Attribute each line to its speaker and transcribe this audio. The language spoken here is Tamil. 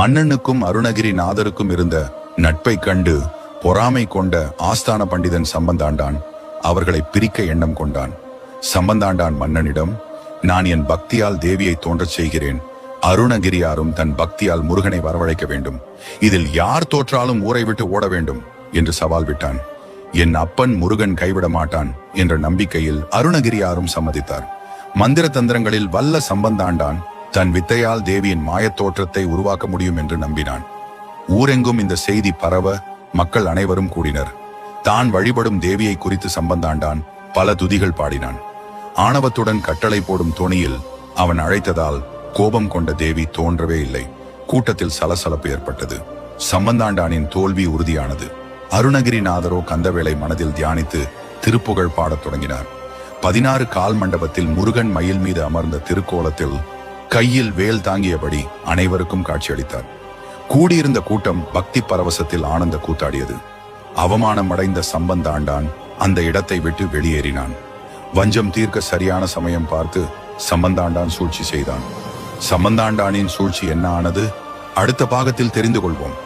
Speaker 1: மன்னனுக்கும் அருணகிரிநாதருக்கும் இருந்த நட்பை கண்டு பொறாமை கொண்ட ஆஸ்தான பண்டிதன் சம்பந்தாண்டான் அவர்களை பிரிக்க எண்ணம் கொண்டான். சம்பந்தாண்டான் மன்னனிடம், நான் என் பக்தியால் தேவியை தோன்றச் செய்கிறேன், அருணகிரியாரும் தன் பக்தியால் முருகனை வரவழைக்க வேண்டும், இதில் யார் தோற்றாலும் ஊரை விட்டு ஓட வேண்டும் என்று சவால் விட்டான். என் அப்பன் முருகன் கைவிட மாட்டான் என்ற நம்பிக்கையில் அருணகிரியாரும் சம்மதித்தார். மந்திர தந்திரங்களில் வல்ல சம்பந்தாண்டான் தன் வித்தையால் தேவியின் மாயத் தோற்றத்தை உருவாக்க முடியும் என்று நம்பினான். ஊரெங்கும் இந்த செய்தி பரவ மக்கள் அனைவரும் கூடினர். தான் வழிபடும் தேவியை குறித்து சம்பந்தாண்டான் பல துதிகள் பாடினான். ஆணவத்துடன் கட்டளை போடும் தொனியில் அவன் அழைத்ததால் கோபம் கொண்ட தேவி தோன்றவே இல்லை. கூட்டத்தில் சலசலப்பு ஏற்பட்டது. சம்பந்தாண்டானின் தோல்வி உறுதியானது. அருணகிரிநாதரோ கந்தவேளை மனதில் தியானித்து திருப்புகழ் பாடத் தொடங்கினார். 16 கால் மண்டபத்தில் முருகன் மயில் மீது அமர்ந்த திருக்கோலத்தில் கையில் வேல் தாங்கியபடி அனைவருக்கும் காட்சியளித்தார். கூடியிருந்த கூட்டம் பக்தி பரவசத்தில் ஆனந்த கூத்தாடியது. அவமானம் அடைந்த சம்பந்தாண்டான் அந்த இடத்தை விட்டு வெளியேறினான். வஞ்சம் தீர்க்க சரியான சமயம் பார்த்து சம்பந்தாண்டான் சூழ்ச்சி செய்தான். சம்பந்தாண்டானின் சூழ்ச்சி என்ன ஆனது? அடுத்த பாகத்தில் தெரிந்து கொள்வோம்.